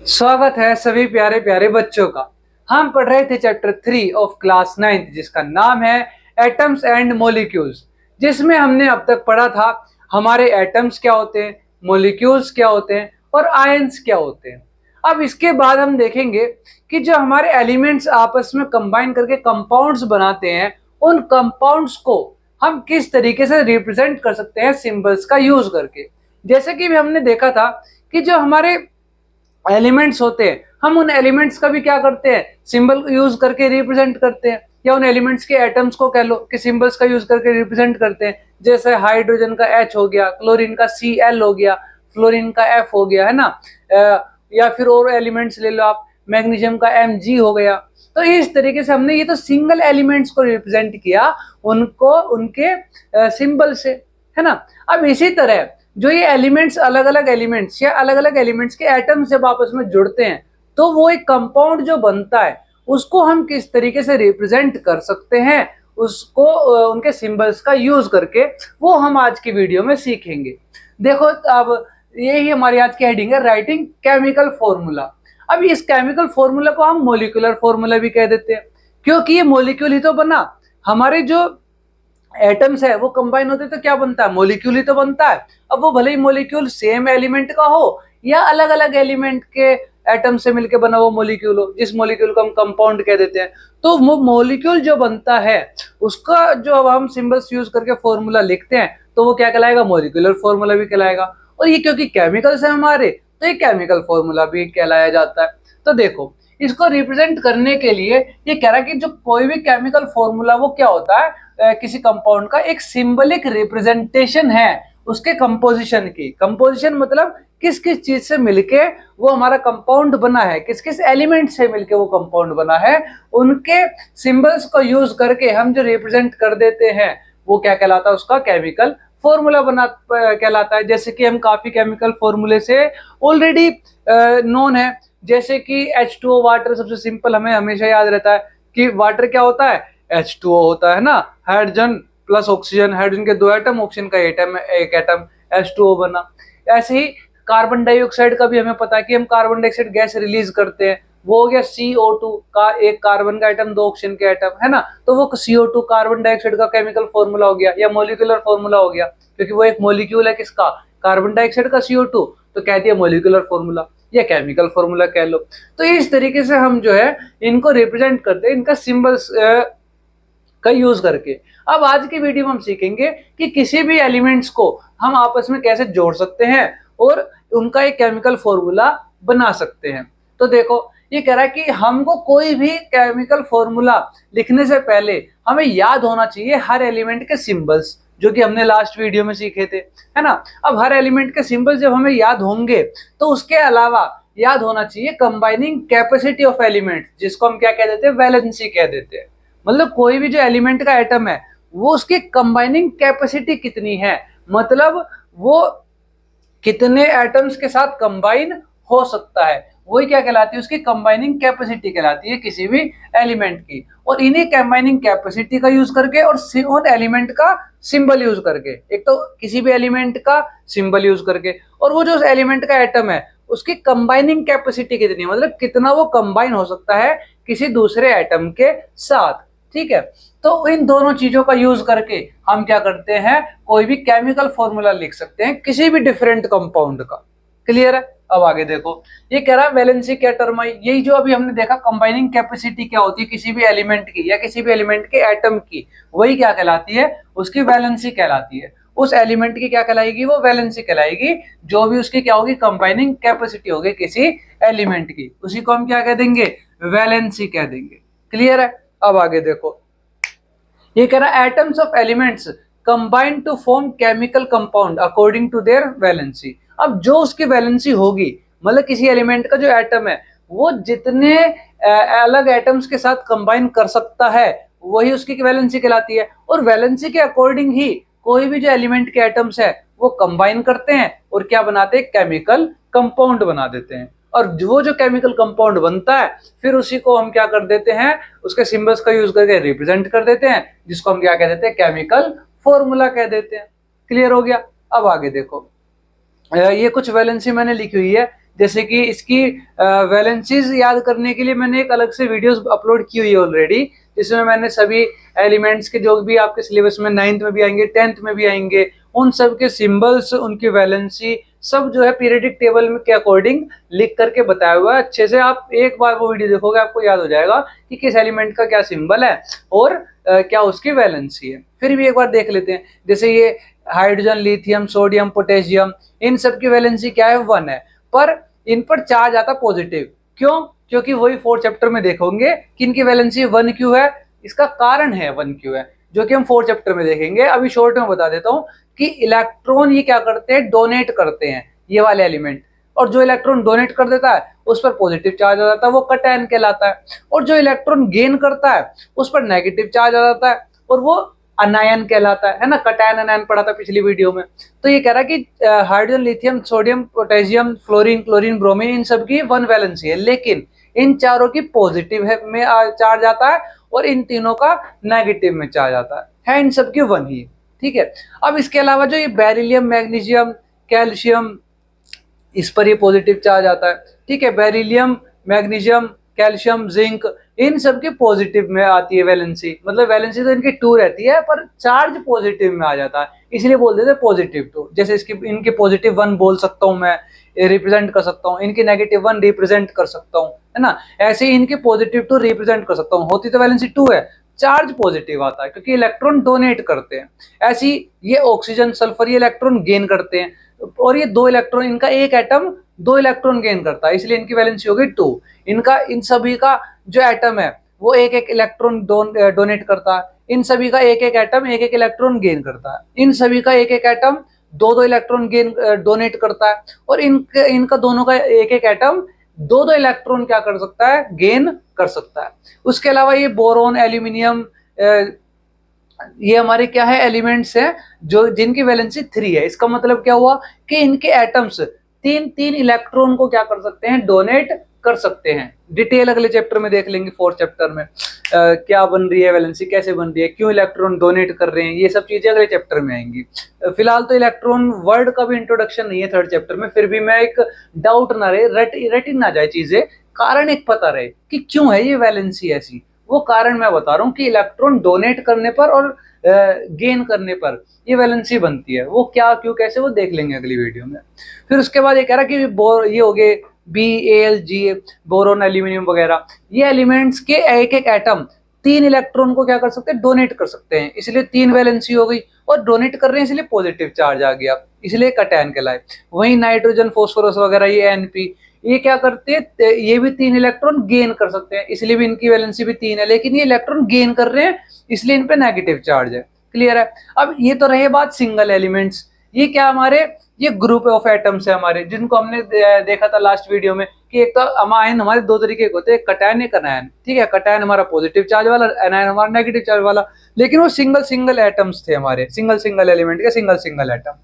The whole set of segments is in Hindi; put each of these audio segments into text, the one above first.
स्वागत है सभी प्यारे प्यारे बच्चों का। हम पढ़ रहे थे चैप्टर 3 ऑफ क्लास 9 जिसका नाम है एटम्स एंड मॉलिक्यूल्स, जिसमें हमने अब तक पढ़ा था हमारे एटम्स क्या होते हैं, मॉलिक्यूल्स क्या होते हैं और आयंस क्या होते हैं। अब इसके बाद हम देखेंगे कि जो हमारे एलिमेंट्स आपस में कंबाइन करके कंपाउंड्स बनाते हैं, उन कंपाउंड्स को हम किस तरीके से रिप्रेजेंट कर सकते हैं सिंबल्स का यूज करके। जैसे कि हमने देखा था कि जो हमारे एलिमेंट्स होते हैं, हम उन एलिमेंट्स का भी क्या करते हैं, सिंबल यूज करके रिप्रेजेंट करते हैं, या उन एलिमेंट्स के एटम्स को कह लो कि सिंबल्स का यूज करके रिप्रेजेंट करते हैं। जैसे हाइड्रोजन का H हो गया, क्लोरीन का Cl हो गया, फ्लोरीन का F हो गया, है ना। या फिर और एलिमेंट्स ले लो आप, मैग्नीशियम का Mg हो गया। तो इस तरीके से हमने ये तो सिंगल एलिमेंट्स को रिप्रेजेंट किया उनको उनके सिंबल से, है ना। अब इसी तरह जो ये एलिमेंट्स अलग अलग एलिमेंट्स या अलग अलग एलिमेंट्स के एटम्स जब आपस में जुड़ते हैं तो वो एक कंपाउंड जो बनता है उसको हम किस तरीके से रिप्रेजेंट कर सकते हैं, उसको उनके सिंबल्स का यूज करके वो हम आज की वीडियो में सीखेंगे। देखो अब यही हमारी आज की हेडिंग है, राइटिंग केमिकल फॉर्मूला। अब इस केमिकल फॉर्मूला को हम मोलिकुलर फॉर्मूला भी कह देते हैं, क्योंकि ये मोलिक्यूल ही तो बना। हमारे जो एटम्स है वो कंबाइन होते तो क्या बनता है, मोलिक्यूल ही तो बनता है। अब वो भले ही मोलिक्यूल सेम एलिमेंट का हो या अलग अलग एलिमेंट के एटम से मिलके बना हुआ मोलिक्यूल हो, जिस मोलिक्यूल को हम कंपाउंड कह देते हैं। तो वो मोलिक्यूल जो बनता है उसका जो अब हम सिंबल्स यूज करके फॉर्मूला लिखते हैं तो वो क्या कहलाएगा, मोलिकुलर फॉर्मूला भी कहलाएगा। और ये क्योंकि केमिकल्स है हमारे तो ये केमिकल फॉर्मूला भी कहलाया जाता है। तो देखो इसको रिप्रेजेंट करने के लिए ये कह रहा है कि जो कोई भी केमिकल फॉर्मूला वो क्या होता है, किसी कंपाउंड का एक सिंबलिक रिप्रेजेंटेशन है उसके कंपोजिशन की। कंपोजिशन मतलब किस किस चीज से मिलके वो हमारा कंपाउंड बना है, किस किस एलिमेंट से मिलके वो कंपाउंड बना है, उनके सिंबल्स को यूज करके हम जो रिप्रेजेंट कर देते हैं वो क्या कहलाता है, उसका केमिकल फॉर्मूला बना कहलाता है। जैसे कि हम काफी केमिकल फॉर्मूले से ऑलरेडी नोन है, जैसे कि H2O वाटर सबसे सिंपल हमें हमेशा याद रहता है कि वाटर क्या होता है, H2O होता है ना, हाइड्रोजन प्लस ऑक्सीजन, हाइड्रोजन के 2 एटम, ऑक्सीजन का एक एटम, H2O बना। ऐसे ही कार्बन डाइऑक्साइड का भी हमें पता है कि हम कार्बन डाइऑक्साइड गैस रिलीज करते हैं, वो हो गया CO2 का एक कार्बन का एटम 2 ऑक्सीजन के एटम, है ना। तो वो CO2 कार्बन डाइऑक्साइड का केमिकल फॉर्मूला हो गया या मोलिकुलर फॉर्मूला हो गया, क्योंकि वो एक मोलिक्यूल है किसका, कार्बन डाइऑक्साइड का CO2, तो कह दिया मोलिकुलर फॉर्मूला या केमिकल फॉर्मूला कह लो। तो इस तरीके से हम जो है इनको रिप्रेजेंट करते हैं इनका सिंबल्स का यूज करके। अब आज की वीडियो में हम सीखेंगे कि किसी भी एलिमेंट्स को हम आपस में कैसे जोड़ सकते हैं और उनका एक केमिकल फॉर्मूला बना सकते हैं। तो देखो ये कह रहा है कि हमको कोई भी केमिकल फॉर्मूला लिखने से पहले हमें याद होना चाहिए हर एलिमेंट के सिंबल्स, जो कि हमने लास्ट वीडियो में सीखे थे, है ना। अब हर एलिमेंट के सिंबल जब हमें याद होंगे तो उसके अलावा याद होना चाहिए कंबाइनिंग कैपेसिटी ऑफ एलिमेंट, जिसको हम क्या कह देते हैं, वैलेंसी कह देते हैं। मतलब कोई भी जो एलिमेंट का एटम है वो उसकी कंबाइनिंग कैपेसिटी कितनी है, मतलब वो कितने एटम्स के साथ कंबाइन हो सकता है, वही क्या कहलाती है, उसकी कंबाइनिंग कैपेसिटी कहलाती है किसी भी एलिमेंट की। और इन्हीं कंबाइनिंग कैपेसिटी का यूज करके और उन एलिमेंट का सिंबल यूज करके, एक तो किसी भी एलिमेंट का सिंबल यूज करके और वो जो उस एलिमेंट का एटम है उसकी कंबाइनिंग कैपेसिटी कितनी है, मतलब कितना वो कंबाइन हो सकता है किसी दूसरे एटम के साथ। ठीक है, तो इन दोनों चीजों का यूज करके हम क्या करते हैं, कोई भी केमिकल फॉर्मूला लिख सकते हैं किसी भी डिफरेंट कंपाउंड का। क्लियर है। अब आगे देखो ये कह रहा है वैलेंसी क्या टर्म है, यही जो अभी हमने देखा कंबाइनिंग कैपेसिटी क्या होती है किसी भी एलिमेंट की या किसी भी एलिमेंट के एटम की, वही क्या कहलाती है, उसकी वैलेंसी कहलाती है। उस एलिमेंट की क्या कहलाएगी, वो वैलेंसी कहलाएगी, जो भी उसकी क्या होगी, कंबाइनिंग कैपेसिटी होगी किसी एलिमेंट की, उसी को हम क्या कह देंगे, वैलेंसी कह देंगे। क्लियर है। अब आगे देखो ये कह रहा है atoms of elements combine to form chemical compound according to their valency. अब जो उसकी वैलेंसी होगी, मतलब किसी एलिमेंट का जो एटम है वो जितने अलग एटम्स के साथ कंबाइन कर सकता है वही उसकी वैलेंसी कहलाती है। और वैलेंसी के अकॉर्डिंग ही कोई भी जो एलिमेंट के एटम्स है वो कंबाइन करते हैं और क्या बनाते हैं, केमिकल कंपाउंड बना देते हैं। और वो जो केमिकल कंपाउंड बनता है फिर उसी को हम क्या कर देते हैं, उसके सिंबल्स का यूज करके रिप्रेजेंट कर देते हैं, जिसको हम क्या कह देते हैं, केमिकल फॉर्मूला कह देते हैं। क्लियर हो गया। अब आगे देखो ये कुछ वैलेंसी मैंने लिखी हुई है जैसे कि इसकी वैलेंसीज याद करने के लिए मैंने एक अलग से वीडियोस अपलोड की हुई है ऑलरेडी, जिसमें मैंने सभी एलिमेंट्स के जो भी आपके सिलेबस में 9th में भी आएंगे 10th में भी आएंगे उन सब के सिंबल्स, उनकी वैलेंसी सब जो है पीरियडिक टेबल में के अकॉर्डिंग लिख करके बताया हुआ है। अच्छे से आप एक बार वो वीडियो देखोगे आपको याद हो जाएगा कि किस एलिमेंट का क्या सिंबल है और क्या उसकी वैलेंसी है। फिर भी एक बार देख लेते हैं, जैसे ये हाइड्रोजन, लिथियम, सोडियम, पोटेशियम, इन सब की वैलेंसी क्या है 1 है, पर इन पर चार्ज आता पॉजिटिव। क्यों? क्योंकि वही 4th चैप्टर में देखोगे कि इनकी वैलेंसी 1 क्यों है, इसका कारण है 1 क्यों है, जो कि हम 4th चैप्टर में देखेंगे। अभी शॉर्ट में बता देता हूं कि इलेक्ट्रॉन ये क्या करते हैं, डोनेट करते हैं ये वाले एलिमेंट, और जो इलेक्ट्रॉन डोनेट कर देता है उस पर पॉजिटिव चार्ज आ जाता है, वो कैटायन कहलाता है, और जो इलेक्ट्रॉन गेन करता है उस पर नेगेटिव चार्ज आ जाता है और वो अनायन कहलाता है ना। कैटायन अनायन पढ़ा था पिछली वीडियो में। तो ये कह रहा है कि hydrogen, lithium, sodium, potassium, fluorine, chlorine, bromine, इन सब की 1 वैलेंसी है, लेकिन इन चारों की पॉजिटिव में चार्ज आता है और इन तीनों का नेगेटिव में चार्ज आता है इन सब की 1 ही। ठीक है। अब इसके अलावा जो ये बेरिलियम, मैग्नीशियम, कैल्शियम, इस पर ये पॉजिटिव चार्ज आता है। ठीक है। बेरिलियम, मैग्नीशियम, कैल्शियम, जिंक, इन सब के पॉजिटिव में आती है वैलेंसी, मतलब वैलेंसी तो इनकी 2 रहती है पर चार्ज पॉजिटिव में आ जाता है, इसलिए बोल देते हैं पॉजिटिव 2। जैसे इसकी इनकी पॉजिटिव 1 बोल सकता हूं मैं, रिप्रेजेंट कर सकता हूं, इनकी नेगेटिव 1 रिप्रेजेंट कर सकता हूं, है ना। ऐसे ही इनकी पॉजिटिव 2 रिप्रेजेंट कर सकता हूं। होती तो वैलेंसी 2 है, चार्ज पॉजिटिव आता है क्योंकि इलेक्ट्रॉन डोनेट करते हैं। ऐसी ये ऑक्सीजन, सल्फर, ये इलेक्ट्रॉन गेन करते हैं, और ये 2 इलेक्ट्रॉन, इनका एक एटम 2 इलेक्ट्रॉन गेन करता है, इसलिए इनकी वैलेंसी होगी 2। इनका इन सभी का जो एटम है वो एक एक इलेक्ट्रॉन डोनेट करता है, इन सभी का एक एक एटम एक एक इलेक्ट्रॉन गेन करता है, इन सभी का एक एक एटम 2 इलेक्ट्रॉन गेन डोनेट करता है, और इनका दोनों का एक एक एटम 2 इलेक्ट्रॉन क्या कर सकता है, गेन कर सकता है। उसके अलावा ये बोरोन, एल्यूमिनियम, ये हमारे क्या है, एलिमेंट्स हैं जो जिनकी वैलेंसी 3 है। इसका मतलब क्या हुआ कि इनके एटम्स 3 इलेक्ट्रॉन को क्या कर सकते हैं, डोनेट कर सकते हैं। डिटेल अगले चैप्टर में देख लेंगे, 4th चैप्टर में क्या बन रही है वैलेंसी, कैसे बन रही है, क्यों इलेक्ट्रॉन डोनेट कर रहे हैं, ये सब चीजें अगले चैप्टर में आएंगी। फिलहाल तो इलेक्ट्रॉन वर्ड का भी इंट्रोडक्शन नहीं है 3rd चैप्टर में, फिर भी मैं एक डाउट ना रहे, रटी ना जाए चीजें, कारण एक पता रहे कि क्यों है ये वैलेंसी ऐसी। वो कारण मैं बता रहा हूँ कि इलेक्ट्रॉन डोनेट करने पर और गेन करने पर ये वैलेंसी बनती है। वो क्या, क्यों, कैसे, वो देख लेंगे अगली वीडियो में। फिर उसके बाद ये कह रहा कि ये हो गए BAl, बोरोन, एल्यूमिनियम वगैरह, ये एलिमेंट्स के एक एक एटम 3 इलेक्ट्रॉन को क्या कर सकते हैं, डोनेट कर सकते हैं, इसलिए 3 वैलेंसी हो गई, और डोनेट कर रहे हैं इसलिए पॉजिटिव चार्ज आ गया, इसलिए कैटायन कहलाए। वहीं नाइट्रोजन, फास्फोरस वगैरह, ये Np, ये क्या करते हैं, ये भी 3 इलेक्ट्रॉन गेन कर सकते हैं, इसलिए भी इनकी वैलेंसी भी 3 है, लेकिन ये इलेक्ट्रॉन गेन कर रहे हैं इसलिए इन पे नेगेटिव चार्ज है। क्लियर है। अब ये तो रहे बात सिंगल एलिमेंट्स। ये क्या, हमारे ये ग्रुप ऑफ एटम्स है हमारे, जिनको हमने देखा था लास्ट वीडियो में कि एक तो अमायन हमारे 2 तरीके के होते हैं, कैटायन, एक अनायन। ठीक है। कैटायन हमारा पॉजिटिव चार्ज वाला, अनायन हमारा नेगेटिव चार्ज वाला, लेकिन वो सिंगल एटम्स थे हमारे, सिंगल एलिमेंट के सिंगल एटम।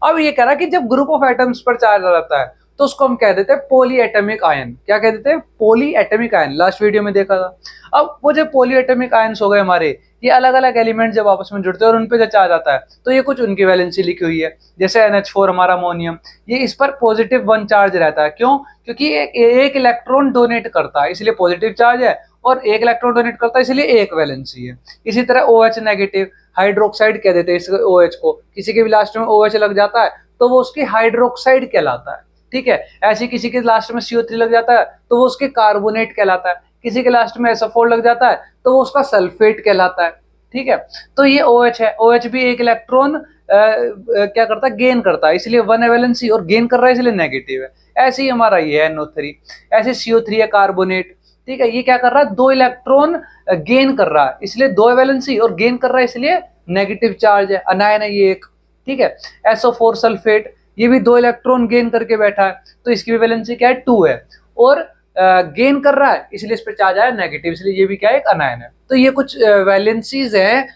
अब ये कह रहा कि जब ग्रुप ऑफ एटम्स पर चार्ज आ जाता है तो उसको हम कह देते हैं पॉली एटमिक आयन। क्या कह देते हैं, poly atomic ion, last video में देखा था। अब वो जो पॉली एटमिक आयन्स हो गए हमारे, ये अलग अलग एलिमेंट जब आपस में जुड़ते हैं और उनपे जब चार्ज आता है तो ये कुछ उनकी वैलेंसी लिखी हुई है। जैसे NH4 हमारा अमोनियम, ये इस पर पॉजिटिव 1 चार्ज रहता है। क्यों? क्योंकि एक इलेक्ट्रॉन डोनेट करता है इसलिए पॉजिटिव चार्ज है, और 1 इलेक्ट्रॉन डोनेट करता है इसलिए 1 वैलेंसी है। इसी तरह OH नेगेटिव, हाइड्रोक्साइड कह देते हैं इस OH को, किसी के भी लास्ट में OH लग जाता है तो वो उसकी हाइड्रोक्साइड कहलाता है। ठीक है। ऐसे किसी के लास्ट में CO3 लग जाता है तो वो उसके कार्बोनेट कहलाता है, किसी के लास्ट में SO4 लग जाता है तो वो उसका सल्फेट कहलाता है। ठीक है। तो ये OH है, OH भी 1 इलेक्ट्रॉन क्या करता है, गेन करता है, इसलिए 1 है वैलेंसी, और गेन कर रहा है इसलिए नेगेटिव है। ऐसे ही हमारा ये है NO3, ऐसे CO3 है कार्बोनेट। ठीक है। ये क्या कर रहा है, 2 इलेक्ट्रॉन गेन कर रहा है इसलिए 2 वैलेंसी, और गेन कर रहा है इसलिए नेगेटिव चार्ज है, अनायन है ये एक। ठीक है। SO4 सल्फेट, ये भी 2 इलेक्ट्रॉन गेन करके बैठा है तो इसकी भी वैलेंसी क्या है, 2 है, और गेन कर रहा है इसलिए इस पर चार्ज आया नेगेटिव, इसलिए ये भी क्या है, एक अनायन है। तो ये कुछ वैलेंसीज हैं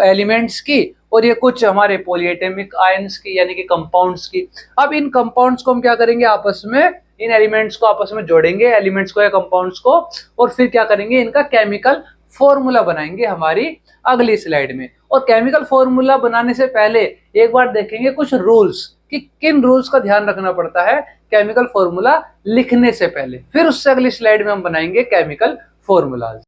एलिमेंट्स की, और ये कुछ हमारे पॉलीएटमिक आयंस की यानी कि कंपाउंड्स की। अब इन कंपाउंड्स को हम क्या करेंगे, आपस में इन एलिमेंट्स को आपस में जोड़ेंगे, एलिमेंट्स को या कंपाउंड्स को, और फिर क्या करेंगे, इनका केमिकल फॉर्मूला बनाएंगे हमारी अगली स्लाइड में। और केमिकल फॉर्मूला बनाने से पहले एक बार देखेंगे कुछ रूल्स कि किन रूल्स का ध्यान रखना पड़ता है केमिकल फॉर्मूला लिखने से पहले। फिर उससे अगली स्लाइड में हम बनाएंगे केमिकल फॉर्मूलाज।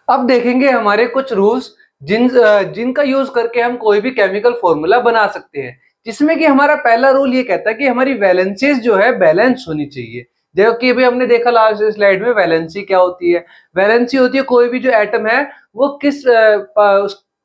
अब देखेंगे हमारे कुछ रूल्स जिनका यूज करके हम कोई भी केमिकल फॉर्मूला बना सकते हैं, जिसमें कि हमारा पहला रूल ये कहता है कि हमारी वैलेंसीज जो है बैलेंस होनी चाहिए। देखो कि अभी हमने देखा लास्ट स्लाइड में वैलेंसी क्या होती है। वैलेंसी होती है कोई भी जो एटम है वो किस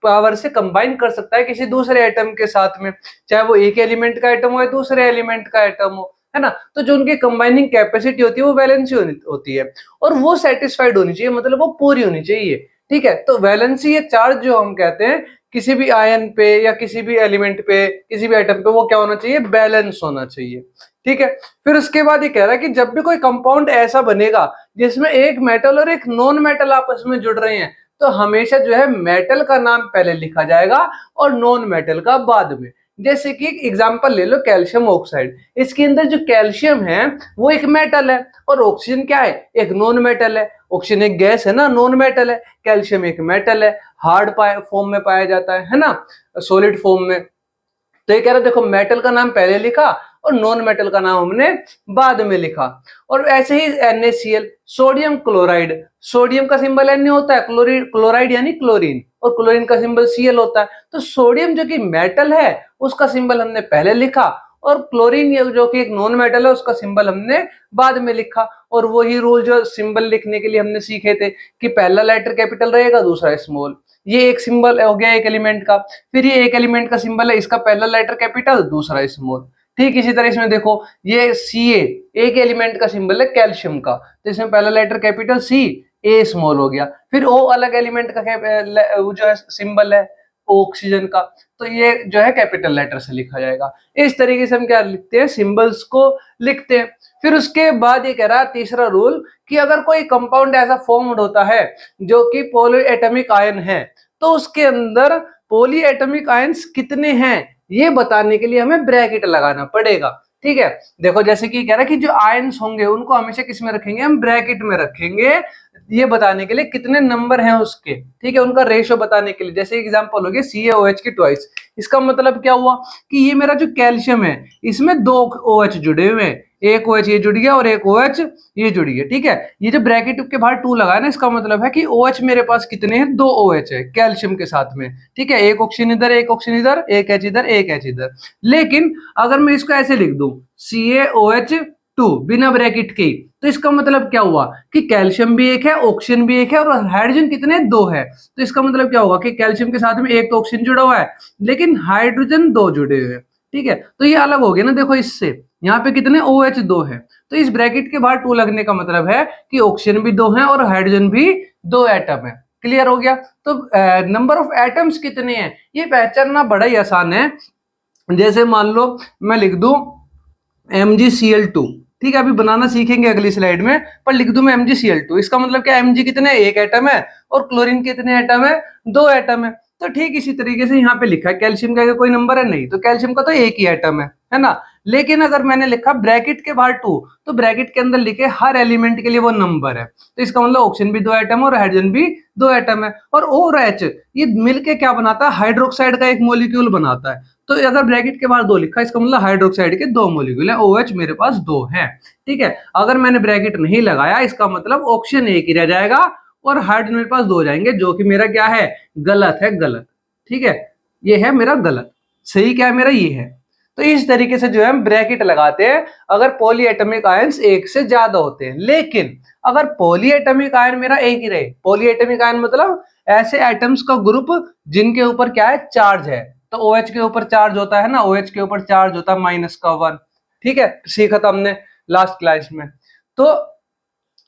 पावर से कंबाइन कर सकता है किसी दूसरे एटम के साथ में, चाहे वो एक एलिमेंट का एटम हो या दूसरे एलिमेंट का एटम हो, है ना। तो जो उनकी कंबाइनिंग कैपेसिटी होती है वो वैलेंसी होती है और वो सेटिस्फाइड होनी चाहिए, मतलब वो पूरी होनी चाहिए। ठीक है, तो वैलेंसी ये चार्ज जो हम कहते हैं किसी भी आयन पे या किसी भी एलिमेंट पे किसी भी एटम पे वो क्या होना चाहिए, बैलेंस होना चाहिए। ठीक है, फिर उसके बाद ये कह रहा है कि जब भी कोई कंपाउंड ऐसा बनेगा जिसमें एक मेटल और एक नॉन मेटल आपस में जुड़ रहे हैं तो हमेशा जो है मेटल का नाम पहले लिखा जाएगा और नॉन मेटल का बाद में। जैसे कि एक एग्जांपल ले लो कैल्शियम ऑक्साइड, इसके अंदर जो कैल्शियम है वो एक मेटल है और ऑक्सीजन क्या है, एक नॉन मेटल है। ऑक्सीजन एक गैस है ना, नॉन मेटल है। कैल्शियम एक मेटल है, हार्ड फॉर्म में पाया जाता है ना, सॉलिड फॉर्म में। तो ये कह रहा है देखो मेटल का नाम पहले लिखा और नॉन मेटल का नाम हमने बाद में लिखा। और ऐसे ही NaCl सोडियम क्लोराइड, सोडियम का सिंबल Na होता है, क्लोराइड यानी क्लोरीन, और क्लोरीन का सिंबल Cl होता है। तो सोडियम जो कि मेटल है उसका सिंबल हमने पहले लिखा और क्लोरीन जो कि एक नॉन मेटल है उसका सिंबल हमने बाद में लिखा। और वही रूल जो सिंबल लिखने के लिए हमने सीखे थे कि पहला लेटर कैपिटल रहेगा दूसरा स्मॉल। ये एक सिंबल हो गया एक एलिमेंट का, फिर ये एक एलिमेंट का सिंबल है, इसका पहला लेटर कैपिटल दूसरा स्मॉल। ठीक इसी तरह इसमें देखो ये Ca एक एलिमेंट का सिंबल है कैल्शियम का, तो इसमें पहला letter capital C, A small हो गया। फिर O अलग एलिमेंट का जो है सिंबल है ऑक्सीजन का, तो ये जो है कैपिटल लेटर से लिखा जाएगा। इस तरीके से हम क्या लिखते हैं, सिंबल्स को लिखते हैं। फिर उसके बाद ये कह रहा है तीसरा रूल कि अगर कोई कंपाउंड ऐसा फॉर्म्ड होता है जो कि पॉलीएटॉमिक आयन है तो उसके अंदर पॉलीएटॉमिक आयंस कितने हैं ये बताने के लिए हमें ब्रैकेट लगाना पड़ेगा। ठीक है, देखो जैसे कि कह रहा है कि जो आयंस होंगे उनको हमेशा किस में रखेंगे, हम ब्रैकेट में रखेंगे, ये बताने के लिए कितने नंबर हैं उसके। ठीक है, उनका रेशियो बताने के लिए। जैसे एग्जांपल हो गया CaOH की ट्वाइस, इसका मतलब क्या हुआ कि ये मेरा जो कैल्शियम है इसमें 2 OH जुड़े हुए हैं, एक OH ये जुड़ गया और एक OH ये जुड़ गया। ठीक है, ये जो ब्रैकेट के बाहर 2 लगा है ना, इसका मतलब है कि OH मेरे पास कितने हैं, 2 OH है कैल्शियम के साथ में। ठीक है, एक ऑक्सीजन इधर एक ऑक्सीजन इधर, एक H इधर एक H इधर। लेकिन अगर मैं इसको ऐसे लिख दूं CaOH2 बिना ब्रैकेट के, तो इसका मतलब क्या हुआ कि कैल्शियम भी एक है ऑक्सीजन भी एक है और हाइड्रोजन कितने 2 है। तो इसका मतलब क्या होगा कि कैल्शियम के साथ में एक तो ऑक्सीजन जुड़ा हुआ है लेकिन हाइड्रोजन 2 जुड़े हुए हैं। ठीक है, तो ये अलग हो गया ना, देखो इससे यहाँ पे कितने OH 2 है, तो इस ब्रैकेट के बाहर 2 लगने का मतलब है कि ऑक्सीजन भी 2 है और हाइड्रोजन भी 2 एटम है। क्लियर हो गया। तो नंबर ऑफ एटम्स कितने हैं ये पहचानना बड़ा ही आसान है। जैसे मान लो मैं लिख दूं MgCl2, ठीक है, अभी बनाना सीखेंगे अगली स्लाइड में, पर लिख दूं मैं MgCl2, इसका मतलब क्या, Mg कितने, एक एटम है और क्लोरीन कितने एटम है, 2 एटम है। तो ठीक इसी तरीके से यहाँ पे लिखा है कैल्शियम का कोई नंबर है नहीं, तो कैल्शियम का तो एक ही एटम है ना। लेकिन अगर मैंने लिखा ब्रैकेट के बाहर 2, तो ब्रैकेट के अंदर लिखे हर एलिमेंट के लिए वो नंबर है, तो इसका मतलब ऑक्सीजन भी 2 एटम है और हाइड्रोजन भी 2 एटम है। और O और H ये मिलके क्या बनाता है, हाइड्रोक्साइड का एक मॉलिक्यूल बनाता है। तो अगर ब्रैकेट के बाहर 2 लिखा इसका मतलब हाइड्रोक्साइड के 2 मॉलिक्यूल है, OH मेरे पास 2 है। ठीक है, अगर मैंने ब्रैकेट नहीं लगाया इसका मतलब ऑक्सीजन एक ही रह जाएगा और हाइड्रोजन मेरे पास 2 हो जाएंगे, जो कि मेरा क्या है, गलत है, गलत। ठीक है, ये है मेरा गलत, सही क्या है मेरा, ये है। तो इस तरीके से जो है हम ब्रैकेट लगाते हैं अगर पॉलीएटॉमिक आयंस एक से ज्यादा होते हैं। लेकिन अगर पॉलीएटॉमिक आयन मेरा एक ही रहे, पॉलीएटॉमिक आयन मतलब ऐसे एटम्स का ग्रुप जिनके ऊपर क्या है, चार्ज है। तो OH के ऊपर चार्ज होता है ना, OH के ऊपर चार्ज होता है -1। ठीक है, सीखा था हमने लास्ट क्लास में। तो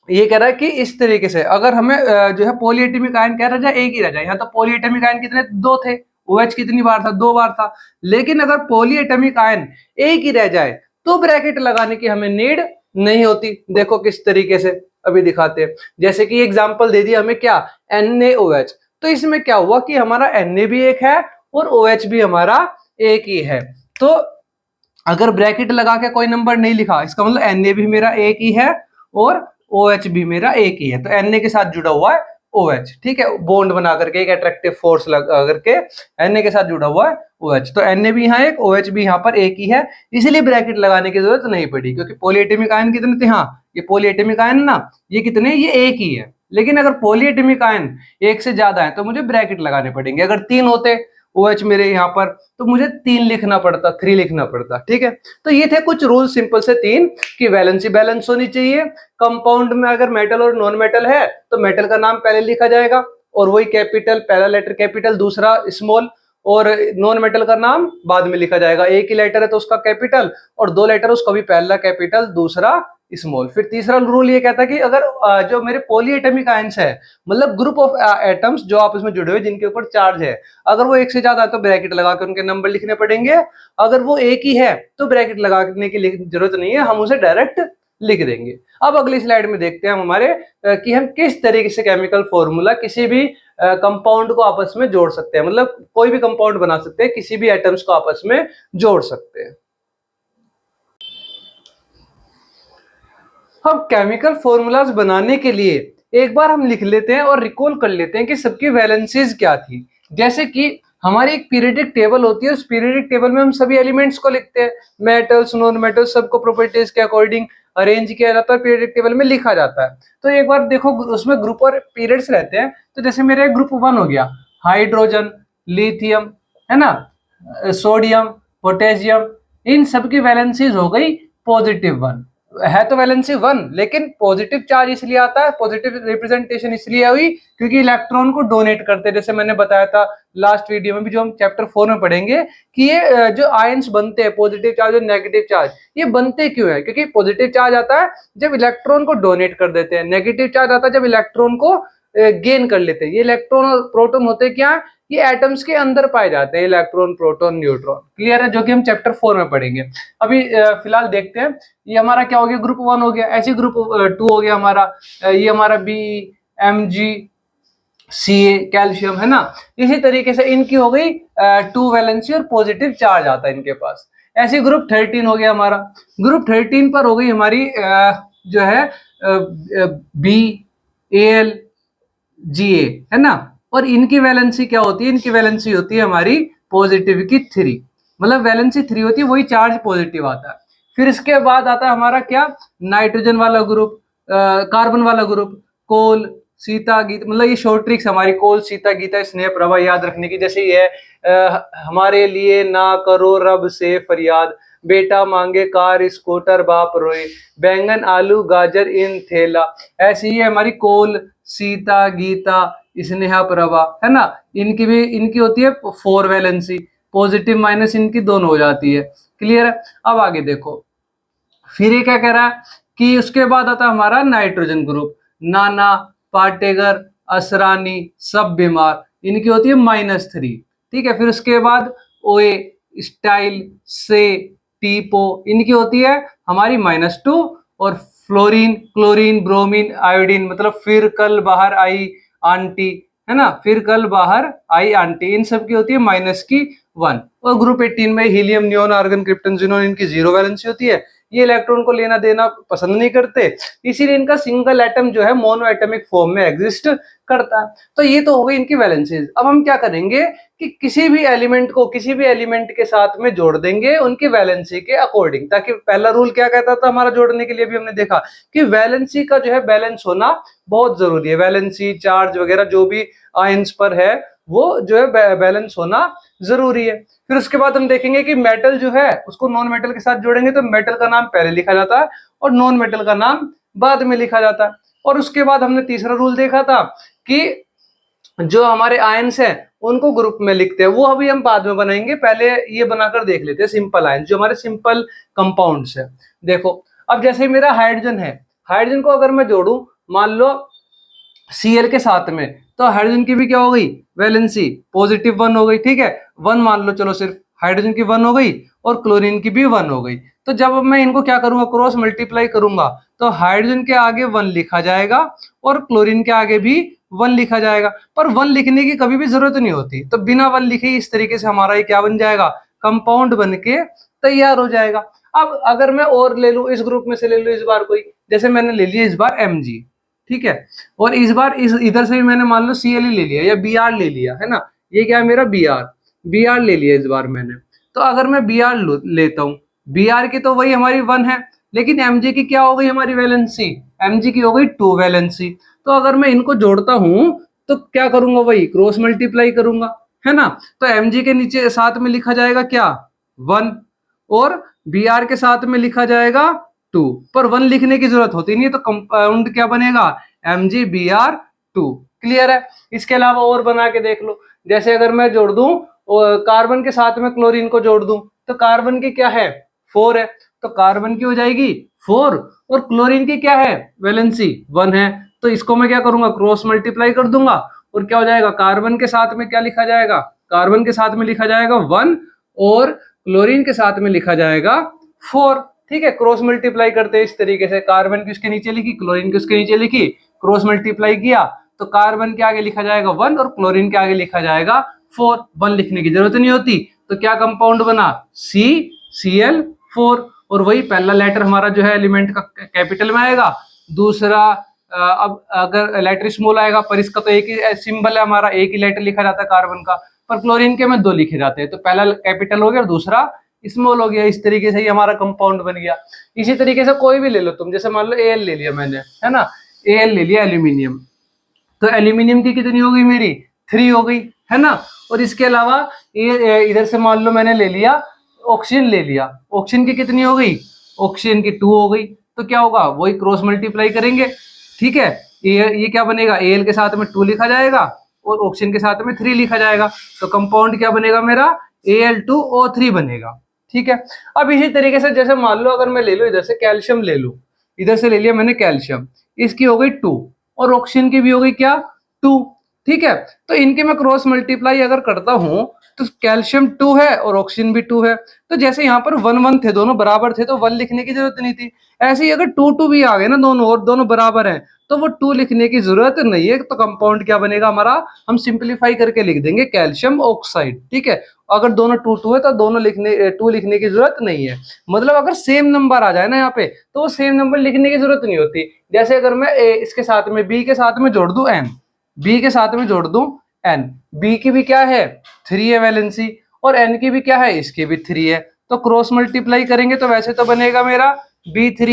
ये कह रहा है कि इस तरीके से अगर हमें जो है पॉलीएटॉमिक आयन क्या रह जाए, एक ही रह जाए। यहाँ तो पॉलीएटॉमिक आयन कितने, 2 थे, OH कितनी बार था, 2 बार था। लेकिन अगर पॉलीएटॉमिक आयन एक ही रह जाए तो ब्रैकेट लगाने की हमें नीड नहीं होती। देखो किस तरीके से अभी दिखाते हैं। जैसे कि एग्जांपल दे दिया हमें क्या, NaOH, तो इसमें क्या हुआ कि हमारा Na भी एक है और OH भी हमारा एक ही है। तो अगर ब्रैकेट लगा के कोई नंबर नहीं लिखा इसका मतलब Na भी मेरा एक ही है और OH भी मेरा एक ही है, तो Na के साथ जुड़ा हुआ है OH, ठीक है, बॉन्ड बना करके एक अट्रैक्टिव फोर्स लगा करके Na के साथ जुड़ा हुआ है OH। तो Na भी यहाँ एक, OH भी यहाँ पर एक ही है, इसीलिए ब्रैकेट लगाने की जरूरत नहीं पड़ी, क्योंकि पॉलीएटॉमिक आयन कितने थे, हाँ ये पॉलीएटॉमिक आयन ना, ये कितने, ये एक ही है। लेकिन अगर पॉलीएटॉमिक आयन एक से ज्यादा है तो मुझे ब्रैकेट लगाने पड़ेंगे। अगर 3 होते OH मेरे यहाँ पर तो मुझे 3 लिखना पड़ता, 3 लिखना पड़ता, ठीक है। तो ये थे कुछ रूल सिंपल से 3 कि वैलेंसी बैलेंस होनी चाहिए। कंपाउंड में अगर मेटल और नॉन मेटल है तो मेटल का नाम पहले लिखा जाएगा और वही कैपिटल, पहला लेटर कैपिटल, दूसरा स्मॉल, और नॉन मेटल का नाम बाद में लिखा जाएगा। एक ही लेटर है तो उसका कैपिटल, और 2 लेटर उसका भी पहला कैपिटल दूसरा स्मॉल। फिर तीसरा रूल ये कहता है कि अगर जो मेरे पॉलीएटॉमिक आयंस है, मतलब ग्रुप ऑफ एटम्स जो आपस में जुड़े हुए जिनके ऊपर चार्ज है, अगर वो एक से ज्यादा है तो ब्रैकेट लगा के उनके नंबर लिखने पड़ेंगे। अगर वो एक ही है तो ब्रैकेट लगाने की जरूरत नहीं है, हम उसे डायरेक्ट लिख देंगे। अब अगली स्लाइड में देखते हैं हम हमारे कि हम किस तरीके से केमिकल फॉर्मूला किसी भी कंपाउंड को आपस में जोड़ सकते हैं, मतलब कोई भी कंपाउंड बना सकते हैं, किसी भी एटम्स को आपस में जोड़ सकते हैं। अब केमिकल फॉर्मूलाज बनाने के लिए एक बार हम लिख लेते हैं और रिकॉल कर लेते हैं कि सबकी वैलेंसीज क्या थी। जैसे कि हमारी एक पीरियडिक टेबल होती है, उस पीरियडिक टेबल में हम सभी एलिमेंट्स को लिखते हैं, मेटल्स नॉन मेटल्स सबको प्रॉपर्टीज के अकॉर्डिंग अरेंज किया जाता है, पीरियडिक टेबल में लिखा जाता है। तो एक बार देखो उसमें ग्रुप और पीरियड्स रहते हैं। तो जैसे मेरा ग्रुप 1 हो गया, हाइड्रोजन, लिथियम, है ना, सोडियम, पोटेशियम, इन सब की वैलेंसीज हो गई +1। है तो वैलेंसी 1, लेकिन पॉजिटिव चार्ज इसलिए आता है, पॉजिटिव रिप्रेजेंटेशन इसलिए हुई क्योंकि इलेक्ट्रॉन को डोनेट करते हैं। जैसे मैंने बताया था लास्ट वीडियो में भी, जो हम चैप्टर 4 में पढ़ेंगे, कि ये जो आयंस बनते हैं, पॉजिटिव चार्ज और नेगेटिव चार्ज, ये बनते क्यों है? क्योंकि पॉजिटिव चार्ज आता है जब इलेक्ट्रॉन को डोनेट कर देते हैं, नेगेटिव चार्ज आता है जब इलेक्ट्रॉन को गेन कर लेते हैं। ये इलेक्ट्रॉन और प्रोटॉन होते क्या है? ये एटम्स के अंदर पाए जाते हैं, इलेक्ट्रॉन, प्रोटॉन, न्यूट्रॉन। क्लियर है? जो कि हम चैप्टर 4 में पढ़ेंगे। अभी फिलहाल देखते हैं, ये हमारा क्या हो गया, ग्रुप 1 हो गया। ऐसे ग्रुप 2 हो गया हमारा, ये हमारा BMg, Ca, कैल्शियम, है ना। इसी तरीके से इनकी हो गई 2 वैलेंसी और पॉजिटिव चार्ज आता है इनके पास। ऐसे ग्रुप 13 हो गया हमारा। ग्रुप 13 पर हो गई हमारी जो है BAl, Ga, है ना। और इनकी वैलेंसी क्या होती है? इनकी वैलेंसी होती है हमारी पॉजिटिव की 3, मतलब वैलेंसी 3 होती है, वही चार्ज पॉजिटिव आता है। फिर इसके बाद आता है हमारा क्या, नाइट्रोजन वाला ग्रुप, कार्बन वाला ग्रुप, कोल, सीता, गीत, मतलब ये शॉर्ट ट्रिक्स हमारी, कोल, सीता, गीता, स्नेह, प्रभा याद रखने की। जैसे ये है हमारे लिए ना करो रब से फरियाद, बेटा मांगे कार स्कूटर बाप रोए, बैंगन आलू गाजर इन थेला। ऐसी ही है हमारी कोल, सीता, गीता, स्नेहा, प्रभा, है ना। इनकी भी, इनकी होती है 4 वैलेंसी, पॉजिटिव माइनस इनकी दोनों हो जाती है। क्लियर है? अब आगे देखो, फिर ये क्या कह रहा है कि उसके बाद आता हमारा नाइट्रोजन ग्रुप, नाना, पाटेगर, असरानी, सब बीमार, इनकी होती है -3। ठीक है। फिर उसके बाद ओए, स्टाइल, से, टीपो, इनकी होती है हमारी -2। और फ्लोरीन, क्लोरीन, ब्रोमीन, आयोडीन, मतलब फिर कल बाहर आई आंटी, है ना, फिर कल बाहर आई आंटी, इन सब की होती है -1। और ग्रुप 18 में helium, neon, argon, krypton, xenon, इनकी 0 वैलेंसी होती है। ये इलेक्ट्रॉन को लेना देना पसंद नहीं करते, इसीलिए इनका सिंगल एटम जो है मोनो एटमिक फॉर्म में एग्जिस्ट करता है। तो ये तो हो गई इनकी वैलेंसीज। अब हम क्या करेंगे कि किसी भी एलिमेंट को किसी भी एलिमेंट के साथ में जोड़ देंगे उनकी वैलेंसी के अकॉर्डिंग, ताकि पहला रूल क्या कहता था हमारा जोड़ने के लिए, भी हमने देखा कि वैलेंसी का जो है बैलेंस होना बहुत जरूरी है। वैलेंसी, चार्ज वगैरह जो भी आयंस पर है वो जो है बैलेंस होना जरूरी है। फिर उसके बाद हम देखेंगे कि मेटल जो है उसको नॉन मेटल के साथ जोड़ेंगे तो मेटल का नाम पहले लिखा जाता है और नॉन मेटल का नाम बाद में लिखा जाता है। और उसके बाद हमने तीसरा रूल देखा था कि जो हमारे आयंस हैं उनको ग्रुप में लिखते हैं, वो अभी हम बाद में बनाएंगे, पहले ये बनाकर देख लेते हैं सिंपल आयंस जो हमारे सिंपल कंपाउंड्स है। देखो अब जैसे मेरा हाइड्रोजन है, हाइड्रोजन को अगर मैं जोड़ू मान लो Cl के साथ में, तो हाइड्रोजन की भी क्या हो गई वैलेंसी, +1 हो गई। ठीक है, 1 मान लो, चलो सिर्फ हाइड्रोजन की 1 हो गई और क्लोरीन की भी 1 हो गई। तो जब मैं इनको क्या करूंगा, क्रॉस मल्टीप्लाई करूंगा, तो हाइड्रोजन के आगे 1 लिखा जाएगा और क्लोरीन के आगे भी 1 लिखा जाएगा। पर 1 लिखने की कभी भी जरूरत नहीं होती, तो बिना 1 लिखे इस तरीके से हमारा ये क्या बन जाएगा, कंपाउंड बन के तैयार हो जाएगा। अब अगर मैं और ले लू, इस ग्रुप में से ले लू इस बार कोई, जैसे मैंने ले लिया इस बार Mg, ठीक है। और इस बार इस इधर से भी मैंने मान लो Cl ले लिया या Br ले लिया, है ना, ये क्या है मेरा Br ले लिया इस बार मैंने। तो अगर मैं Br लेता हूँ, Br की तो वही हमारी 1 है, लेकिन Mg की क्या हो गई हमारी वैलेंसी, Mg की हो गई 2 वैलेंसी। तो अगर मैं इनको जोड़ता हूं तो क्या करूंगा, वही क्रॉस मल्टीप्लाई करूंगा, है ना। तो Mg के नीचे साथ में लिखा जाएगा क्या 1, और Br के साथ में लिखा जाएगा 2, पर 1 लिखने की जरूरत होती नहीं, तो कंपाउंड क्या बनेगा MgBr2। क्लियर है। इसके अलावा और बना के देख लो, जैसे अगर मैं जोड़ दूं कार्बन के साथ में क्लोरीन को जोड़ दूं, तो कार्बन की क्या है 4 है, तो कार्बन की हो जाएगी 4, और क्लोरीन की क्या है वैलेंसी 1 है। तो इसको मैं क्या करूंगा क्रॉस मल्टीप्लाई कर दूंगा, और क्या हो जाएगा कार्बन के साथ में क्या लिखा जाएगा, कार्बन के साथ में लिखा जाएगा 1, और क्लोरीन के साथ में लिखा जाएगा 4। ठीक है, क्रॉस मल्टीप्लाई करते हैं इस तरीके से, कार्बन की उसके नीचे लिखी, क्लोरीन की उसके नीचे लिखी, क्रॉस मल्टीप्लाई किया, तो कार्बन के आगे लिखा जाएगा 1 और क्लोरीन के आगे लिखा जाएगा 4। 1 लिखने की जरूरत नहीं होती। तो क्या कंपाउंड बना CCl4, और वही पहला लेटर हमारा जो है एलिमेंट का कैपिटल में आएगा, दूसरा अब अगर लेटर स्मॉल आएगा, पर इसका तो एक ही सिंबल है हमारा, एक ही लेटर लिखा जाता है कार्बन का, पर क्लोरीन के में 2 लिखे जाते हैं, तो पहला कैपिटल हो गया और दूसरा स्मॉल हो गया। इस तरीके से ही हमारा कंपाउंड बन गया। इसी तरीके से कोई भी ले लो तुम, जैसे मान लो Al ले लिया मैंने, है ना, Al ले लिया एल्यूमिनियम, तो एल्यूमिनियम की कितनी हो गई मेरी 3 हो गई, है ना। और इसके अलावा ये इधर से मान लो मैंने ले लिया ऑक्सीजन ले लिया, ऑक्सीजन की कितनी हो गई, ऑक्सीजन की 2 हो गई। तो क्या होगा वही क्रॉस मल्टीप्लाई करेंगे, ठीक है। ये क्या बनेगा Al के साथ में 2 लिखा जाएगा और ऑक्सीजन के साथ में 3 लिखा जाएगा, तो कंपाउंड क्या बनेगा मेरा Al2O3 बनेगा। ठीक है। अब इसी तरीके से जैसे मान लो अगर मैं ले लूं इधर से कैल्शियम ले लूं, इधर से ले लिया मैंने कैल्शियम, इसकी हो गई 2 और ऑक्सीजन की भी हो गई क्या 2। ठीक है, तो इनके मैं क्रॉस मल्टीप्लाई अगर करता हूं तो कैल्शियम 2 है और ऑक्सीजन भी 2 है, तो जैसे यहाँ पर 1 1 थे, दोनों बराबर थे, तो 1 लिखने की जरूरत नहीं थी। ऐसे ही अगर 2 2 भी आ गए ना दोनों और दोनों बराबर हैं, तो वो 2 लिखने की जरूरत नहीं है। तो कंपाउंड क्या बनेगा हमारा, हम सिंप्लीफाई करके लिख देंगे कैल्शियम ऑक्साइड। ठीक है, अगर दोनों 2 2 है तो दोनों 2 लिखने की जरूरत नहीं है। मतलब अगर सेम नंबर आ जाए ना यहाँ पे, तो वो सेम नंबर लिखने की जरूरत नहीं होती। जैसे अगर मैं इसके साथ में बी के साथ में जोड़ दूं n, बी के साथ में जोड़ दूं n, बी की भी क्या है 3 है वैलेंसी, और n की भी क्या है इसकी भी 3 है, तो क्रॉस मल्टीप्लाई करेंगे तो वैसे तो बनेगा मेरा B3,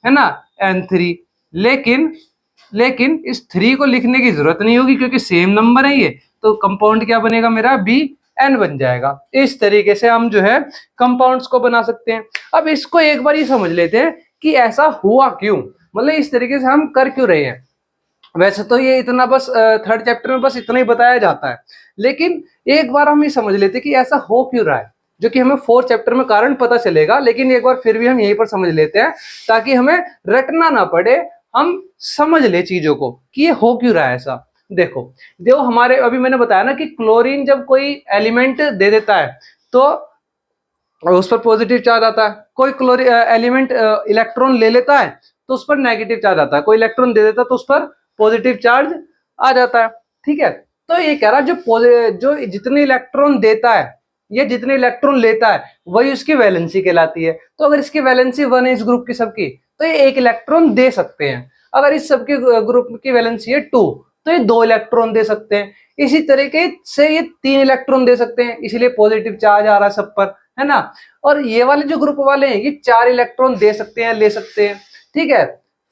है ना, N3, लेकिन इस 3 को लिखने की जरूरत नहीं होगी क्योंकि सेम नंबर है ये, तो कंपाउंड क्या बनेगा मेरा Bn बन जाएगा। इस तरीके से हम जो है कंपाउंड्स को बना सकते हैं। अब इसको एक बार ही समझ लेते हैं कि ऐसा हुआ क्यों, मतलब इस तरीके से हम कर क्यों रहे हैं। वैसे तो ये इतना बस थर्ड चैप्टर में बस इतना ही बताया जाता है, लेकिन एक बार हम ये समझ लेते हैं कि ऐसा हो क्यों रहा है, जो कि हमें 4th चैप्टर में कारण पता चलेगा, लेकिन एक बार फिर भी हम यहीं पर समझ लेते हैं ताकि हमें रटना ना पड़े, हम समझ ले चीजों को कि ये हो क्यों रहा है ऐसा। देखो हमारे अभी मैंने बताया ना कि क्लोरीन जब कोई एलिमेंट दे देता है तो उस पर पॉजिटिव चार्ज आता है, कोई क्लोरीन एलिमेंट इलेक्ट्रॉन ले लेता है तो उस पर नेगेटिव चार्ज आता है, कोई इलेक्ट्रॉन दे देता है तो उस पर पॉजिटिव चार्ज आ जाता है। ठीक है, तो ये कह रहा है जो जितने इलेक्ट्रॉन देता है ये जितने इलेक्ट्रॉन लेता है वही उसकी वैलेंसी कहलाती है। तो अगर इसकी वैलेंसी 1 है इस ग्रुप की सबकी, तो ये 1 इलेक्ट्रॉन दे सकते हैं। अगर इस सबके ग्रुप की वैलेंसी है 2, तो ये 2 इलेक्ट्रॉन दे सकते हैं। इसी तरीके से ये 3 इलेक्ट्रॉन दे सकते हैं, इसलिए पॉजिटिव चार्ज आ रहा है सब पर, है ना। और ये वाले जो ग्रुप वाले हैं ये 4 इलेक्ट्रॉन दे सकते हैं, ले सकते हैं। ठीक है,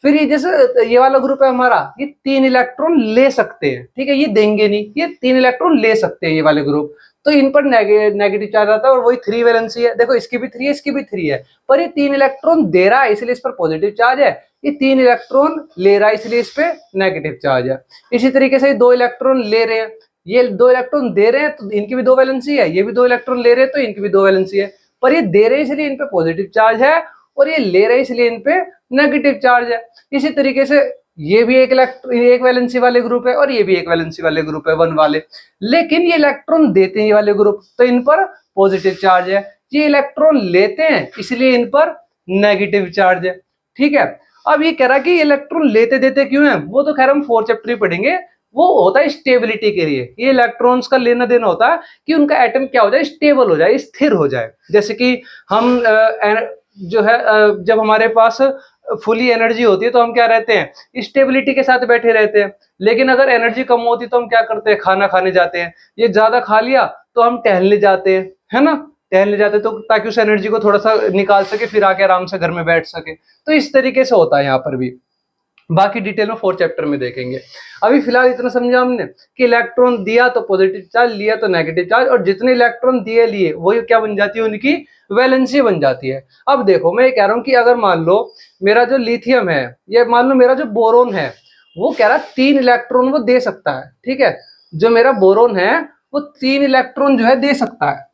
फिर ये जैसे ये वाला ग्रुप है हमारा, ये 3 इलेक्ट्रॉन ले सकते हैं। ठीक है, ये देंगे नहीं, ये 3 इलेक्ट्रॉन ले सकते हैं ये वाले ग्रुप, तो इन पर नेगेटिव चार्ज आता है और वही 3 वैलेंसी है। देखो इसकी भी 3 है, इसकी भी 3 है, पर ये 3 इलेक्ट्रॉन दे रहा है इसलिए इस पर पॉजिटिव चार्ज है, ये 3 इलेक्ट्रॉन ले रहा है इसलिए इस पे नेगेटिव चार्ज है। इसी तरीके से 2 इलेक्ट्रॉन ले रहे हैं, ये 2 इलेक्ट्रॉन दे रहे हैं तो इनकी भी 2 वैलेंसी है, ये भी 2 इलेक्ट्रॉन ले रहे हैं तो इनकी भी 2 वैलेंसी है, पर ये दे रहे हैं इसलिए इन पे पॉजिटिव चार्ज है और ये ले रहे हैं इसलिए इन पे नेगेटिव चार्ज है। इसी तरीके से ये भी एक वैलेंसी वाले ग्रुप है और ये भी एक वैलेंसी वाले ग्रुप है 1 वाले, लेकिन ये इलेक्ट्रॉन देते हैं ये वाले ग्रुप तो इन पर पॉजिटिव चार्ज है, ये इलेक्ट्रॉन लेते हैं इसलिए इन पर नेगेटिव चार्ज है। ठीक है, अब ये कह रहा है कि इलेक्ट्रॉन लेते देते क्यों है, वो तो खैर हम 4th चैप्टर में पढ़ेंगे, वो होता है स्टेबिलिटी के लिए। ये इलेक्ट्रॉन्स का लेना देना होता है कि उनका एटम क्या हो जाए, स्टेबल हो जाए, स्थिर हो जाए। जैसे कि हम जो है जब हमारे पास फुली एनर्जी होती है तो हम क्या रहते हैं, स्टेबिलिटी के साथ बैठे रहते हैं। लेकिन अगर एनर्जी कम होती तो हम क्या करते हैं, खाना खाने जाते हैं। ये ज्यादा खा लिया तो हम टहलने जाते हैं, है ना, टहलने जाते तो ताकि उस एनर्जी को थोड़ा सा निकाल सके, फिर आके आराम से घर में बैठ सके। तो इस तरीके से होता है यहाँ पर भी। बाकी डिटेल में 4th चैप्टर में देखेंगे। अभी फिलहाल इतना समझा हमने कि इलेक्ट्रॉन दिया तो पॉजिटिव चार्ज, लिया तो नेगेटिव चार्ज, और जितने इलेक्ट्रॉन दिए लिए वही क्या बन जाती है, उनकी वैलेंसी बन जाती है। अब देखो मैं ये कह रहा हूं कि अगर मान लो मेरा जो लिथियम है, ये मान लो मेरा जो बोरोन है, वो कह रहा है 3 इलेक्ट्रॉन वो दे सकता है। ठीक है, जो मेरा बोरोन है वो 3 इलेक्ट्रॉन जो है दे सकता है।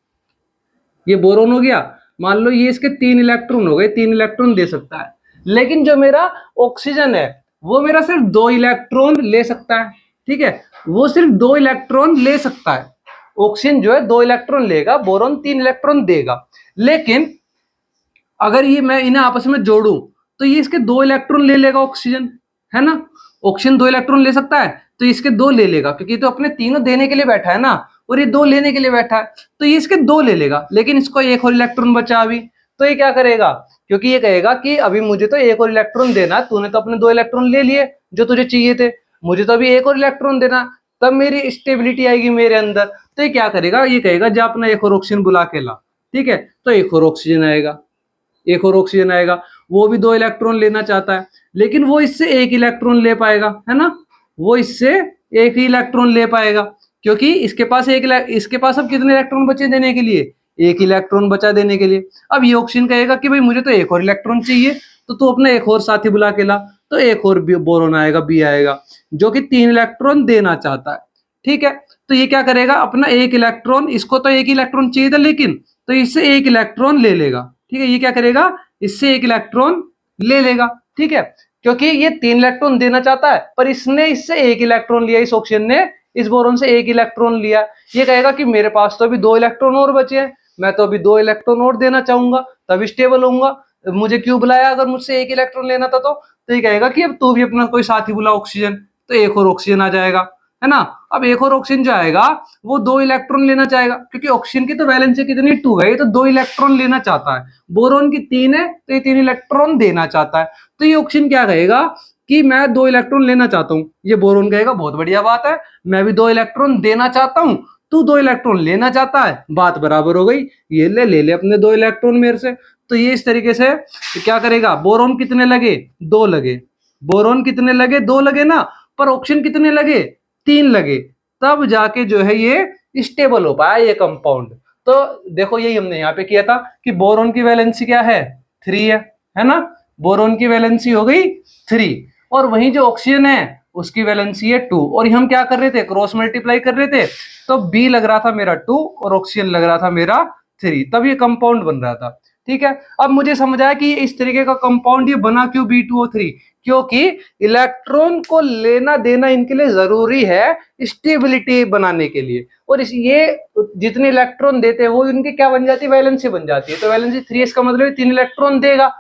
ये बोरोन हो गया, मान लो ये इसके 3 इलेक्ट्रॉन हो गए, 3 इलेक्ट्रॉन दे सकता है। लेकिन जो मेरा ऑक्सीजन है वो मेरा सिर्फ 2 इलेक्ट्रॉन ले सकता है। ठीक है, वो सिर्फ 2 इलेक्ट्रॉन ले सकता है। ऑक्सीजन जो है 2 इलेक्ट्रॉन लेगा, बोरोन 3 इलेक्ट्रॉन देगा। लेकिन अगर ये मैं इन्हें आपस में जोड़ूं तो ये इसके 2 इलेक्ट्रॉन ले लेगा ऑक्सीजन, है ना। ऑक्सीजन 2 इलेक्ट्रॉन ले सकता है तो इसके 2 ले लेगा, क्योंकि तो अपने तीनों देने के लिए बैठा है ना, और ये 2 लेने के लिए बैठा है, तो ये इसके 2 ले लेगा। लेकिन इसको एक और इलेक्ट्रॉन बचा अभी, तो ये क्या करेगा, क्योंकि ये कहेगा कि अभी मुझे तो एक और इलेक्ट्रॉन देना, तूने तो अपने 2 इलेक्ट्रॉन ले लिए जो तुझे चाहिए थे, मुझे तो अभी एक और इलेक्ट्रॉन देना, तब मेरी स्टेबिलिटी आएगी मेरे अंदर। तो ये क्या करेगा, ये कहेगा जा अपना एक और ऑक्सीजन बुला के ला। ठीक है, तो एक और ऑक्सीजन आएगा, एक और ऑक्सीजन आएगा, वो भी 2 इलेक्ट्रॉन लेना चाहता है, लेकिन वो इससे 1 इलेक्ट्रॉन ले पाएगा, है ना, वो इससे 1 ही इलेक्ट्रॉन ले पाएगा, क्योंकि इसके पास इसके पास अब कितने इलेक्ट्रॉन बचे देने के लिए, 1 इलेक्ट्रॉन बचा देने के लिए। अब ये ऑक्सीजन कहेगा कि भाई मुझे तो एक और इलेक्ट्रॉन चाहिए, तो तू अपना एक और साथी बुला के ला। तो एक और बोरोन आएगा, बी आएगा, जो कि 3 इलेक्ट्रॉन देना चाहता है। ठीक है, तो ये क्या करेगा, अपना 1 इलेक्ट्रॉन, इसको तो 1 इलेक्ट्रॉन चाहिए था लेकिन, तो इससे 1 इलेक्ट्रॉन ले लेगा। ठीक है, ये क्या करेगा, इससे 1 इलेक्ट्रॉन ले लेगा। ठीक है, क्योंकि ये 3 इलेक्ट्रॉन देना चाहता है, पर इसने इससे 1 इलेक्ट्रॉन लिया, इस ऑक्सीजन ने इस बोरोन से 1 इलेक्ट्रॉन लिया। ये कहेगा कि मेरे पास तो अभी 2 इलेक्ट्रॉन और बचे हैं, मैं तो अभी 2 इलेक्ट्रॉन और देना चाहूंगा, तभी स्टेबल होऊंगा। मुझे क्यों बुलाया अगर मुझसे 1 इलेक्ट्रॉन लेना था तो ये कहेगा कि अब तू भी अपना कोई साथी बुला ऑक्सीजन, तो एक और ऑक्सीजन आ जाएगा, है ना। अब एक और ऑक्सीजन जो आएगा वो 2 इलेक्ट्रॉन लेना चाहेगा, क्योंकि ऑक्सीजन की तो वैलेंसी कितनी 2 है, ये तो 2 इलेक्ट्रॉन लेना चाहता है। बोरोन की 3 है तो ये 3 इलेक्ट्रॉन देना चाहता है। तो ये ऑक्सीजन क्या कहेगा कि मैं 2 इलेक्ट्रॉन लेना चाहता हूं। ये बोरोन कहेगा बहुत बढ़िया बात है, मैं भी 2 इलेक्ट्रॉन देना चाहता हूं, तू 2 इलेक्ट्रॉन लेना चाहता है, बात बराबर हो गई, ये ले अपने 2 इलेक्ट्रॉन मेरे से। तो ये इस तरीके से क्या करेगा, बोरोन कितने लगे, 2 लगे, बोरोन कितने लगे, 2 लगे ना, पर ऑक्सीजन कितने लगे, 3 लगे, तब जाके जो है ये स्टेबल हो पाया ये कंपाउंड। तो देखो यही हमने यहाँ पे किया था कि बोरोन की वैलेंसी क्या है, 3 है ना, बोरोन की वैलेंसी हो गई 3, और वहीं जो ऑक्सीजन है उसकी वैलेंसी है 2, और हम क्या कर रहे थे, क्रॉस मल्टीप्लाई कर रहे थे, तो बी लग रहा था मेरा 2 और ऑक्सीजन लग रहा था मेरा 3, तब ये कंपाउंड बन रहा था। ठीक है, अब मुझे समझ आया कि इस तरीके का कंपाउंड ये बना क्यों B2O3, क्योंकि इलेक्ट्रॉन को लेना देना इनके लिए जरूरी है स्टेबिलिटी बनाने के लिए, और ये जितने इलेक्ट्रॉन देते हैं वो इनकी क्या बन जाती है, वैलेंसी बन जाती है। तो वैलेंसी 3, इसका मतलब 3 इलेक्ट्रॉन देगा,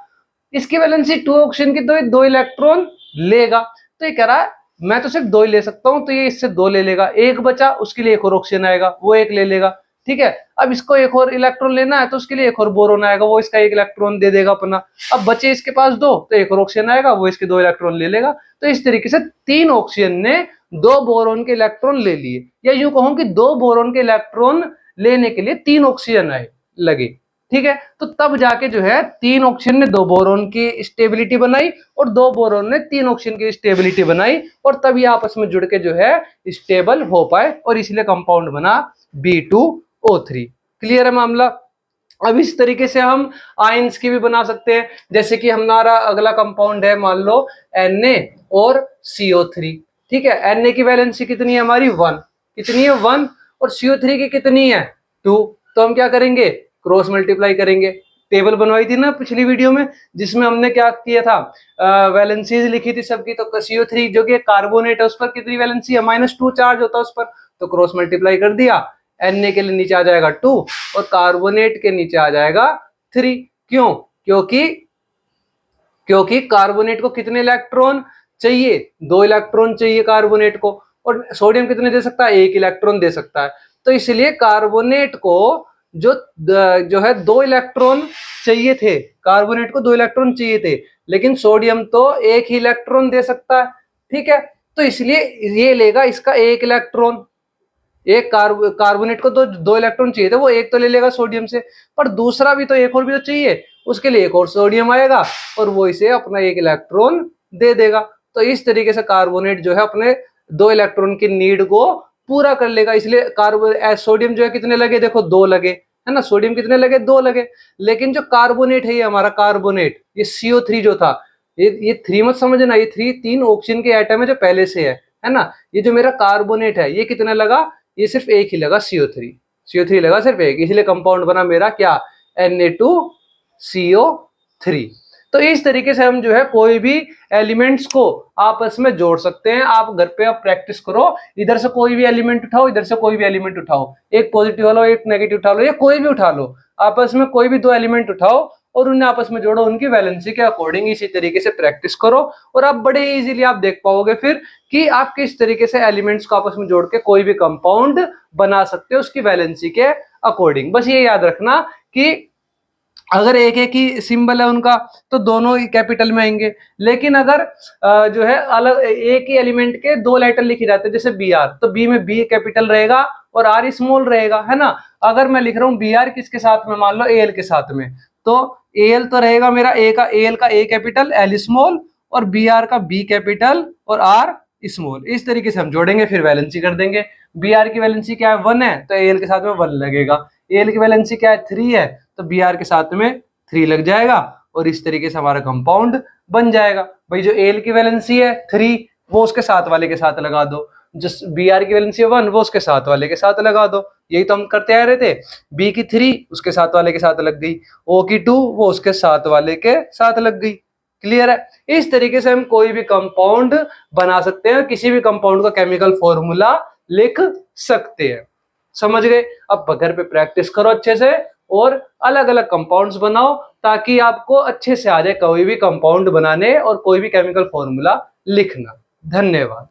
इसकी वैलेंसी 2 ऑक्सीजन की, तो 2 इलेक्ट्रॉन लेगा। तो ये कह रहा है मैं तो सिर्फ 2 ही ले सकता हूं, तो ये इससे 2 ले लेगा, एक बचा उसके लिए एक और ऑक्सीजन आएगा, वो 1 ले लेगा। ठीक है, अब इसको एक और इलेक्ट्रॉन लेना है तो उसके लिए एक और बोरोन आएगा, वो इसका 1 इलेक्ट्रॉन दे देगा अपना। अब बचे इसके पास 2, तो एक और ऑक्सीजन आएगा, वो इसके 2 इलेक्ट्रॉन ले लेगा। तो इस तरीके से 3 ऑक्सीजन ने 2 बोरोन के इलेक्ट्रॉन ले लिए, या यूं कहूं कि 2 बोरोन के इलेक्ट्रॉन लेने के लिए 3 ऑक्सीजन आए लगे। ठीक है, तो तब जाके जो है 3 ऑक्सीजन ने 2 बोरोन की स्टेबिलिटी बनाई, और 2 बोरोन ने 3 ऑक्सीजन की स्टेबिलिटी बनाई, और तब ये आपस में जुड़ के जो है स्टेबल हो पाए, और इसलिए कंपाउंड बना B2O3। क्लियर है मामला। अब इस तरीके से हम आयंस की भी बना सकते हैं, जैसे कि हमारा अगला कंपाउंड है मान लो Na और CO3। ठीक है, Na की वैलेंसी कितनी है हमारी 1, कितनी है 1, और CO3 की कितनी है 2। तो हम क्या करेंगे, क्रॉस मल्टीप्लाई करेंगे। टेबल बनवाई थी ना पिछली वीडियो में, जिसमें हमने क्या किया था, वैलेंसीज लिखी थी सबकी। तो CO3 जो कि कार्बोनेट है उस पर कितनी वैलेंसी है, -2 चार्ज होता है उस पर, तो क्रॉस मल्टीप्लाई कर दिया, Na के लिए नीचे आ जाएगा 2 और कार्बोनेट के नीचे आ जाएगा 3। क्यों, क्योंकि कार्बोनेट को कितने इलेक्ट्रॉन चाहिए, 2 इलेक्ट्रॉन चाहिए कार्बोनेट को, और सोडियम कितने दे सकता है, 1 इलेक्ट्रॉन दे सकता है। तो इसलिए कार्बोनेट को जो है 2 इलेक्ट्रॉन चाहिए थे, कार्बोनेट को 2 इलेक्ट्रॉन चाहिए थे, लेकिन सोडियम तो 1 ही इलेक्ट्रॉन दे सकता है, ठीक है। तो इसलिए ये लेगा इसका 1 इलेक्ट्रॉन। एक कार्बोनेट को दो इलेक्ट्रॉन चाहिए थे, वो एक तो ले लेगा सोडियम से, पर दूसरा भी तो, एक और भी तो चाहिए, उसके लिए एक और सोडियम आएगा और वो इसे अपना 1 इलेक्ट्रॉन दे देगा। तो इस तरीके से कार्बोनेट जो है अपने 2 इलेक्ट्रॉन की नीड को पूरा कर लेगा। इसलिए सोडियम जो है कितने लगे, देखो 2 लगे, है ना। सोडियम कितने लगे, 2 लगे। लेकिन जो कार्बोनेट है, ये हमारा कार्बोनेट, ये CO3 जो था, ये 3 मत समझना, ये 3 ऑक्सीजन के एटम है जो पहले से है ना। ये जो मेरा कार्बोनेट है, ये कितना लगा, ये सिर्फ एक ही लगा, CO3 लगा सिर्फ एक, इसलिए कंपाउंड बना मेरा क्या, Na2CO3। तो इस तरीके से हम जो है कोई भी एलिमेंट्स को आपस में जोड़ सकते हैं। आप घर पे आप प्रैक्टिस करो, इधर से कोई भी एलिमेंट उठाओ, इधर से कोई भी एलिमेंट उठाओ, एक पॉजिटिव वाला एक नेगेटिव उठा लो, या कोई भी उठा लो, आपस में कोई भी 2 एलिमेंट उठाओ और उन्हें आपस में जोड़ो उनकी वैलेंसी के अकॉर्डिंग। इसी तरीके से प्रैक्टिस करो और आप बड़े इजीली आप देख पाओगे फिर कि आप किस तरीके से एलिमेंट्स को आपस में जोड़ के कोई भी कंपाउंड बना सकते हो उसकी वैलेंसी के अकॉर्डिंग। बस ये याद रखना कि अगर एक एक ही सिंबल है उनका तो दोनों ही कैपिटल में आएंगे, लेकिन अगर जो है अलग एक ही एलिमेंट के 2 लेटर लिखे जाते हैं, जैसे BR, तो B में B कैपिटल रहेगा और R स्मॉल रहेगा, है ना। अगर मैं लिख रहा हूँ BR किसके साथ में, मान लो AL के साथ में, तो AL तो रहेगा मेरा AL का A कैपिटल, L स्मॉल, और BR का B कैपिटल और R स्मॉल। इस तरीके से हम जोड़ेंगे, फिर वैलेंसी कर देंगे। BR की वैलेंसी क्या है, 1 है, तो AL के साथ में 1 लगेगा। AL की वैलेंसी क्या है, 3 है, तो BR के साथ में 3 लग जाएगा और इस तरीके से हमारा कंपाउंड बन जाएगा। भाई जो AL की वैलेंसी है 3, वो उसके साथ वाले के साथ लगा दो, जो BR की वैलेंसी है 1, वो उसके साथ वाले के साथ लगा दो। यही तो हम करते आ रहे थे। B की 3 उसके साथ वाले के साथ लग गई, O की 2 वो उसके साथ वाले के साथ लग गई। क्लियर है। इस तरीके से हम कोई भी कंपाउंड बना सकते हैं, किसी भी कंपाउंड का केमिकल फॉर्मूला लिख सकते हैं। समझ गए। अब घर पे प्रैक्टिस करो अच्छे से और अलग अलग कंपाउंड्स बनाओ, ताकि आपको अच्छे से आ जाए कोई भी कंपाउंड बनाने और कोई भी केमिकल फॉर्मूला लिखना। धन्यवाद।